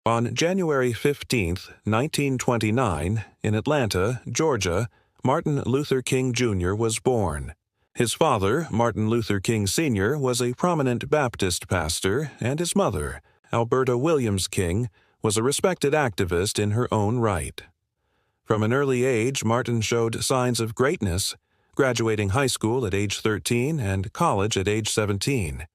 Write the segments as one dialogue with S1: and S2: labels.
S1: On January 15, 1929, in Atlanta, Georgia, Martin Luther King Jr. was born. His father, Martin Luther King Sr., was a prominent Baptist pastor, and his mother, Alberta Williams King, was a respected activist in her own right. From an early age, Martin showed signs of greatness, graduating high school at age 13 and college at age 17.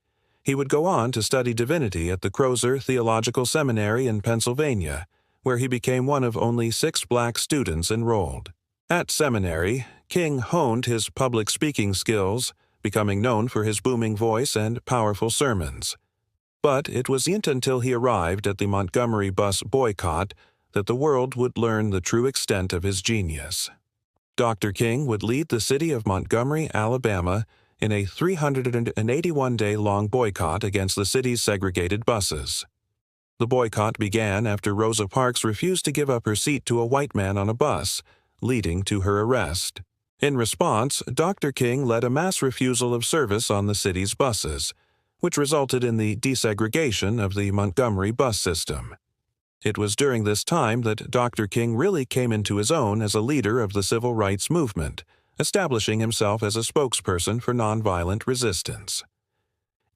S1: He would go on to study divinity at the Crozer Theological Seminary in Pennsylvania, where he became one of only 6 black students enrolled. At seminary, King honed his public speaking skills, becoming known for his booming voice and powerful sermons. But it wasn't until he arrived at the Montgomery bus boycott that the world would learn the true extent of his genius. Dr. King would lead the city of Montgomery, Alabama, in a 381-day-long boycott against the city's segregated buses. The boycott began after Rosa Parks refused to give up her seat to a white man on a bus, leading to her arrest. In response, Dr. King led a mass refusal of service on the city's buses, which resulted in the desegregation of the Montgomery bus system. It was during this time that Dr. King really came into his own as a leader of the civil rights movement, establishing himself as a spokesperson for nonviolent resistance.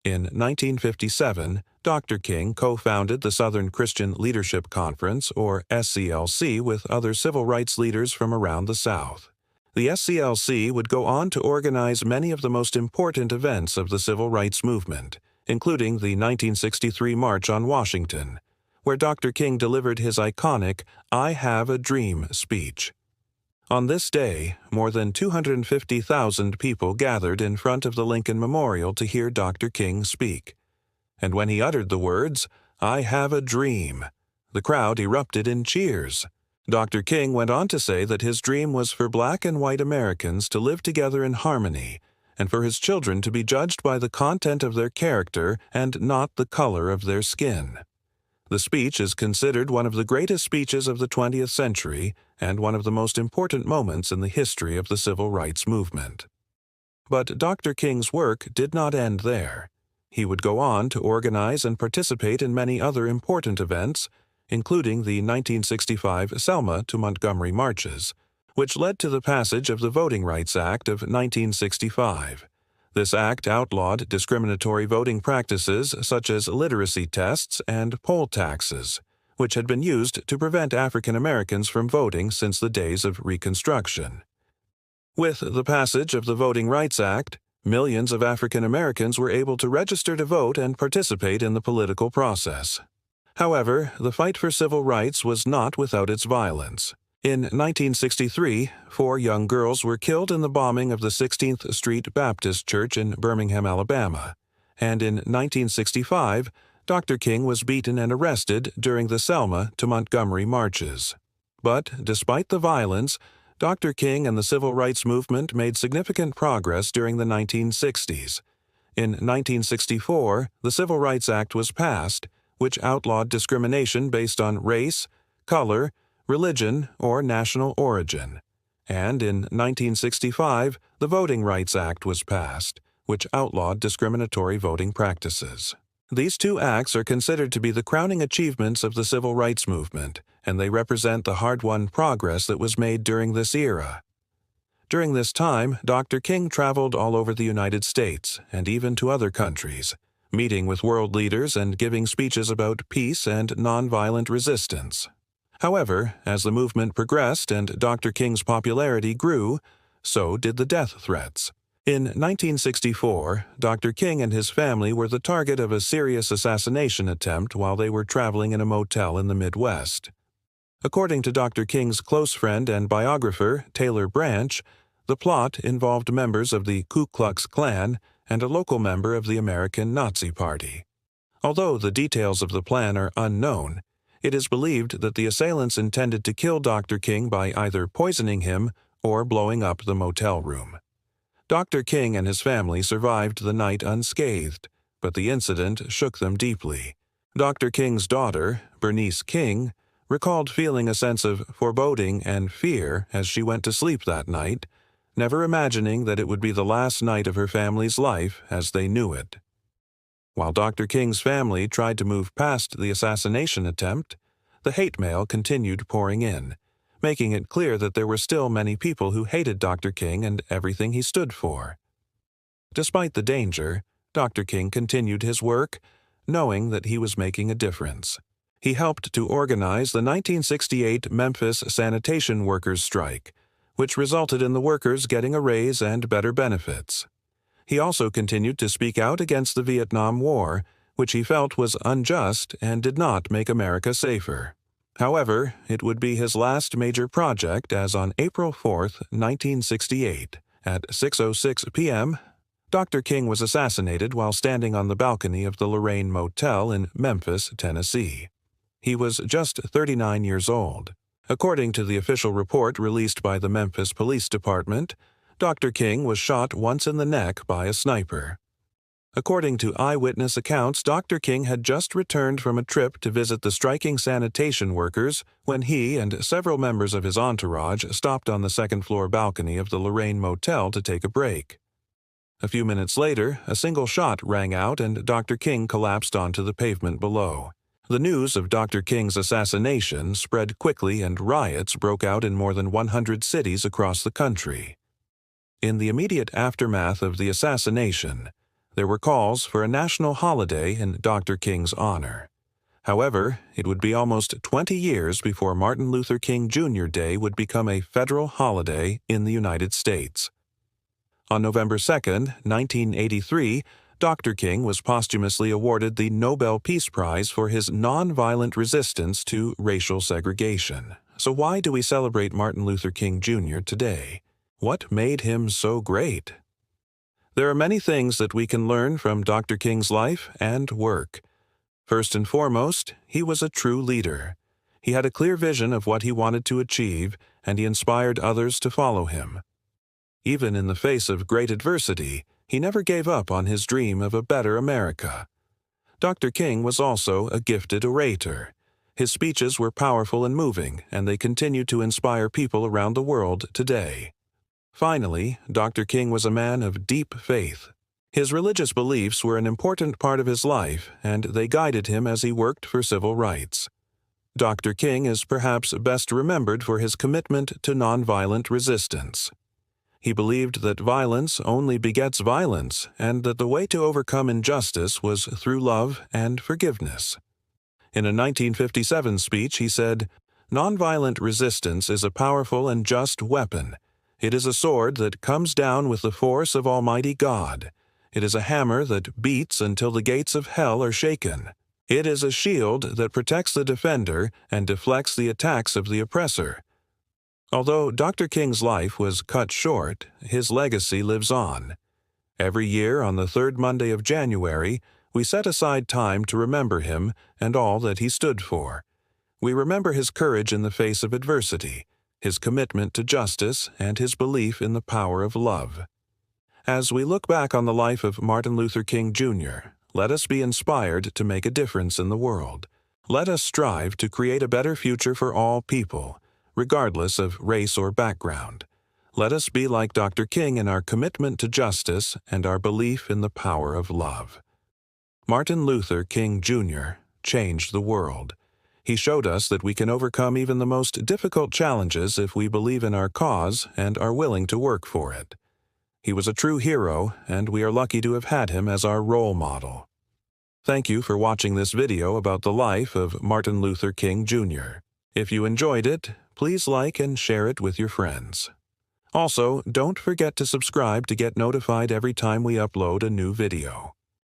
S1: In 1957, Dr. King co-founded the Southern Christian Leadership Conference, or SCLC, with other civil rights leaders from around the South. The SCLC would go on to organize many of the most important events of the civil rights movement, including the 1963 March on Washington, where Dr. King delivered his iconic "I Have a Dream" speech. On this day, more than 250,000 people gathered in front of the Lincoln Memorial to hear Dr. King speak. And when he uttered the words, "I have a dream," the crowd erupted in cheers. Dr. King went on to say that his dream was for black and white Americans to live together in harmony, and for his children to be judged by the content of their character and not the color of their skin. The speech is considered one of the greatest speeches of the 20th century and one of the most important moments in the history of the civil rights movement. But Dr. King's work did not end there. He would go on to organize and participate in many other important events, including the 1965 Selma to Montgomery marches, which led to the passage of the Voting Rights Act of 1965. This act outlawed discriminatory voting practices such as literacy tests and poll taxes, which had been used to prevent African Americans from voting since the days of Reconstruction. With the passage of the Voting Rights Act, millions of African Americans were able to register to vote and participate in the political process. However, the fight for civil rights was not without its violence. In 1963, 4 young girls were killed in the bombing of the 16th Street Baptist Church in Birmingham, Alabama, and in 1965, Dr. King was beaten and arrested during the Selma to Montgomery marches. But, despite the violence, Dr. King and the civil rights movement made significant progress during the 1960s. In 1964, the Civil Rights Act was passed, which outlawed discrimination based on race, color, religion, or national origin. And in 1965, the Voting Rights Act was passed, which outlawed discriminatory voting practices. These 2 acts are considered to be the crowning achievements of the civil rights movement, and they represent the hard-won progress that was made during this era. During this time, Dr. King traveled all over the United States and even to other countries, meeting with world leaders and giving speeches about peace and nonviolent resistance. However, as the movement progressed and Dr. King's popularity grew, so did the death threats. In 1964, Dr. King and his family were the target of a serious assassination attempt while they were traveling in a motel in the Midwest. According to Dr. King's close friend and biographer, Taylor Branch, the plot involved members of the Ku Klux Klan and a local member of the American Nazi Party. Although the details of the plan are unknown, it is believed that the assailants intended to kill Dr. King by either poisoning him or blowing up the motel room. Dr. King and his family survived the night unscathed, but the incident shook them deeply. Dr. King's daughter, Bernice King, recalled feeling a sense of foreboding and fear as she went to sleep that night, never imagining that it would be the last night of her family's life as they knew it. While Dr. King's family tried to move past the assassination attempt, the hate mail continued pouring in, making it clear that there were still many people who hated Dr. King and everything he stood for. Despite the danger, Dr. King continued his work, knowing that he was making a difference. He helped to organize the 1968 Memphis sanitation workers' strike, which resulted in the workers getting a raise and better benefits. He also continued to speak out against the Vietnam War, which he felt was unjust and did not make America safer. However, it would be his last major project, as on April 4, 1968, at 6:06 p.m., Dr. King was assassinated while standing on the balcony of the Lorraine Motel in Memphis, Tennessee. He was just 39 years old. According to the official report released by the Memphis Police Department, Dr. King was shot once in the neck by a sniper. According to eyewitness accounts, Dr. King had just returned from a trip to visit the striking sanitation workers when he and several members of his entourage stopped on the second-floor balcony of the Lorraine Motel to take a break. A few minutes later, a single shot rang out and Dr. King collapsed onto the pavement below. The news of Dr. King's assassination spread quickly and riots broke out in more than 100 cities across the country. In the immediate aftermath of the assassination, there were calls for a national holiday in Dr. King's honor. However, it would be almost 20 years before Martin Luther King Jr. Day would become a federal holiday in the United States. On November 2, 1983, Dr. King was posthumously awarded the Nobel Peace Prize for his nonviolent resistance to racial segregation. So why do we celebrate Martin Luther King Jr. today? What made him so great? There are many things that we can learn from Dr. King's life and work. First and foremost, he was a true leader. He had a clear vision of what he wanted to achieve, and he inspired others to follow him. Even in the face of great adversity, he never gave up on his dream of a better America. Dr. King was also a gifted orator. His speeches were powerful and moving, and they continue to inspire people around the world today. Finally, Dr. King was a man of deep faith. His religious beliefs were an important part of his life, and they guided him as he worked for civil rights. Dr. King is perhaps best remembered for his commitment to nonviolent resistance. He believed that violence only begets violence, and that the way to overcome injustice was through love and forgiveness. In a 1957 speech, he said, "Nonviolent resistance is a powerful and just weapon. It is a sword that comes down with the force of Almighty God. It is a hammer that beats until the gates of hell are shaken. It is a shield that protects the defender and deflects the attacks of the oppressor." Although Dr. King's life was cut short, his legacy lives on. Every year on the third Monday of January, we set aside time to remember him and all that he stood for. We remember his courage in the face of adversity, his commitment to justice, and his belief in the power of love. As we look back on the life of Martin Luther King Jr., let us be inspired to make a difference in the world. Let us strive to create a better future for all people, regardless of race or background. Let us be like Dr. King in our commitment to justice and our belief in the power of love. Martin Luther King Jr. changed the world. He showed us that we can overcome even the most difficult challenges if we believe in our cause and are willing to work for it. He was a true hero, and we are lucky to have had him as our role model. Thank you for watching this video about the life of Martin Luther King Jr. If you enjoyed it, please like and share it with your friends. Also, don't forget to subscribe to get notified every time we upload a new video.